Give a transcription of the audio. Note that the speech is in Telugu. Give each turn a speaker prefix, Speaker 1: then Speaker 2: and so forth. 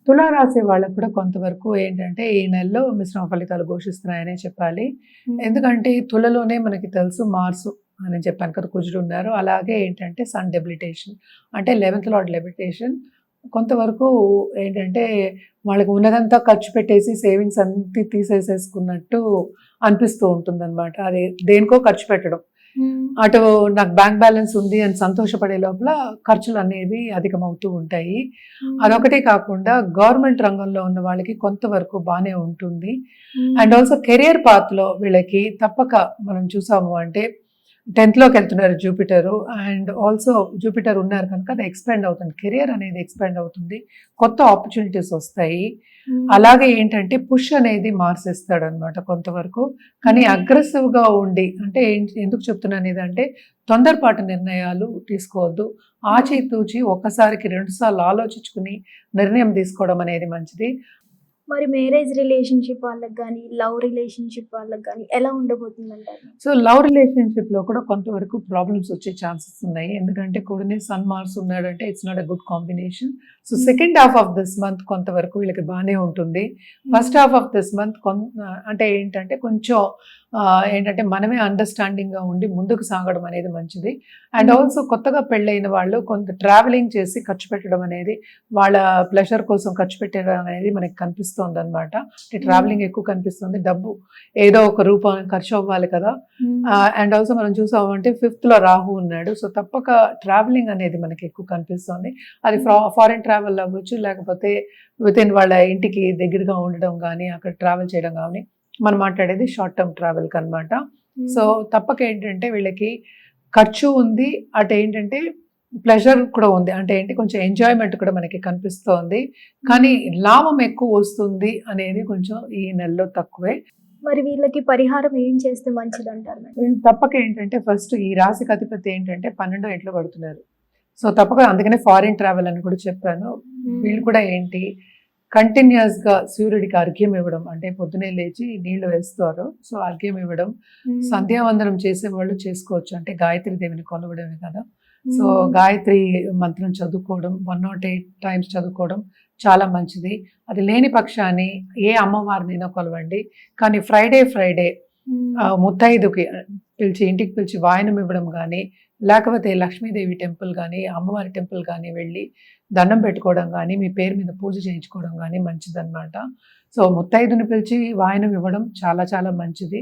Speaker 1: తులారాశి వాళ్ళకి కూడా కొంతవరకు ఏంటంటే ఈ నెలలో మిశ్రమ ఫలితాలు ఘోషిస్తున్నాయనే చెప్పాలి. ఎందుకంటే తులలోనే మనకి తెలుసు మార్సు అని చెప్పాను కదా, కుజుడు ఉన్నారు. అలాగే ఏంటంటే సన్ డెబిలిటేషన్ అంటే 11th లార్డ్ డెబిలిటేషన్ కొంతవరకు ఏంటంటే వాళ్ళకి ఉన్నదంతా ఖర్చు పెట్టేసి సేవింగ్స్ అంతా తీసేసేసుకున్నట్టు అనిపిస్తూ ఉంటుందన్నమాట. అది దేనికో ఖర్చు పెట్టడం. అటు నాకు బ్యాంక్ బ్యాలెన్స్ ఉంది అని సంతోషపడే లోపల ఖర్చులు అనేవి అధికమవుతూ ఉంటాయి. అదొకటే కాకుండా గవర్నమెంట్ రంగంలో ఉన్న వాళ్ళకి కొంతవరకు బాగానే ఉంటుంది. అండ్ ఆల్సో కెరియర్ పాత్లో వీళ్ళకి తప్పక మనం చూసాము అంటే 10th లోకి వెళ్తున్నారు జూపిటర్. అండ్ ఆల్సో జూపిటర్ ఉన్నారు కనుక అది ఎక్స్పాండ్ అవుతుంది, కెరియర్ అనేది ఎక్స్పాండ్ అవుతుంది, కొత్త ఆపర్చునిటీస్ వస్తాయి. అలాగే ఏంటంటే పుష్ అనేది మార్చేస్తాడు అనమాట కొంతవరకు. కానీ అగ్రెసివ్గా ఉండి అంటే ఎందుకు చెప్తున్నాను ఇదంటే తొందరపాటు నిర్ణయాలు తీసుకోవద్దు. ఆచితూచి ఒక్కసారికి 2 సార్లు ఆలోచించుకుని నిర్ణయం తీసుకోవడం అనేది మంచిది.
Speaker 2: మరి మ్యారేజ్ రిలేషన్‌షిప్ వాళ్ళకి గాని, లవ్ రిలేషన్‌షిప్ వాళ్ళకి గాని ఎలా ఉండబోతుందంటారు?
Speaker 1: సో లవ్ రిలేషన్‌షిప్‌లో కూడా కొంతవరకు ప్రాబ్లమ్స్ వచ్చే ఛాన్సెస్ ఉన్నాయి. ఎందుకంటే కూడానే సన్ మార్స్ ఉన్నాడంటే it's not a good combination. So second half of this month కొంతవరకు వీళ్ళకి బాగానే ఉంటుంది. First half of this month అంటే ఏంటంటే కొంచెం ఏంటంటే మనమే అండర్స్టాండింగ్గా ఉండి ముందుకు సాగడం అనేది మంచిది. అండ్ ఆల్సో కొత్తగా పెళ్ళైన వాళ్ళు కొంత ట్రావెలింగ్ చేసి ఖర్చు పెట్టడం అనేది, వాళ్ళ ప్లెజర్ కోసం ఖర్చు పెట్టడం అనేది మనకి కనిపిస్తుంది అనమాట. ట్రావెలింగ్ ఎక్కువ కనిపిస్తుంది. డబ్బు ఏదో ఒక రూపం ఖర్చు అవ్వాలి కదా. అండ్ ఆల్సో మనం చూసామంటే 5th లో రాహు ఉన్నాడు. సో తప్పక ట్రావెలింగ్ అనేది మనకి ఎక్కువ కనిపిస్తుంది. అది ఫారెన్ ట్రావెల్ అవ్వచ్చు, లేకపోతే వితిన్ వాళ్ళ ఇంటికి దగ్గరగా ఉండడం కానీ అక్కడ ట్రావెల్ చేయడం కానీ, మనం మాట్లాడేది షార్ట్ టర్మ్ ట్రావెల్కి అనమాట. సో తప్పక ఏంటంటే వీళ్ళకి ఖర్చు ఉంది, అటు ఏంటంటే ప్లెజర్ కూడా ఉంది. అంటే ఏంటి కొంచెం ఎంజాయ్మెంట్ కూడా మనకి కనిపిస్తోంది. కానీ లాభం ఎక్కువ వస్తుంది అనేది కొంచెం ఈ నెలలో తక్కువే.
Speaker 2: మరి వీళ్ళకి పరిహారం ఏం చేస్తే మంచిదంటారు మేడం?
Speaker 1: వీళ్ళు తప్పక ఏంటంటే ఫస్ట్ ఈ రాశికి అధిపతి ఏంటంటే 12వ ఇంట్లో పడుతున్నారు. సో తప్పక అందుకనే ఫారిన్ ట్రావెల్ అని కూడా చెప్పాను. వీళ్ళు కూడా ఏంటి కంటిన్యూస్గా సూర్యుడికి అర్ఘ్యం ఇవ్వడం, అంటే పొద్దునే లేచి నీళ్లు వేస్తారు. సో అర్ఘ్యం ఇవ్వడం, సంధ్యావందనం చేసేవాళ్ళు చేసుకోవచ్చు. అంటే గాయత్రి దేవిని కొలవడమే కదా. సో గాయత్రి మంత్రం చదువుకోవడం 108 టైమ్స్ చదువుకోవడం చాలా మంచిది. అది లేని పక్షాన్ని ఏ అమ్మవారినైనా కొలవండి. కానీ ఫ్రైడే ముత్తైదుకి పిలిచి ఇంటికి పిలిచి వాయనం ఇవ్వడం కానీ, లేకపోతే లక్ష్మీదేవి టెంపుల్ కానీ అమ్మవారి టెంపుల్ కానీ వెళ్ళి దండం పెట్టుకోవడం కానీ, మీ పేరు మీద పూజ చేయించుకోవడం కానీ మంచిదన్నమాట. సో ముత్తైదుని పిలిచి వాయనం ఇవ్వడం చాలా చాలా మంచిది.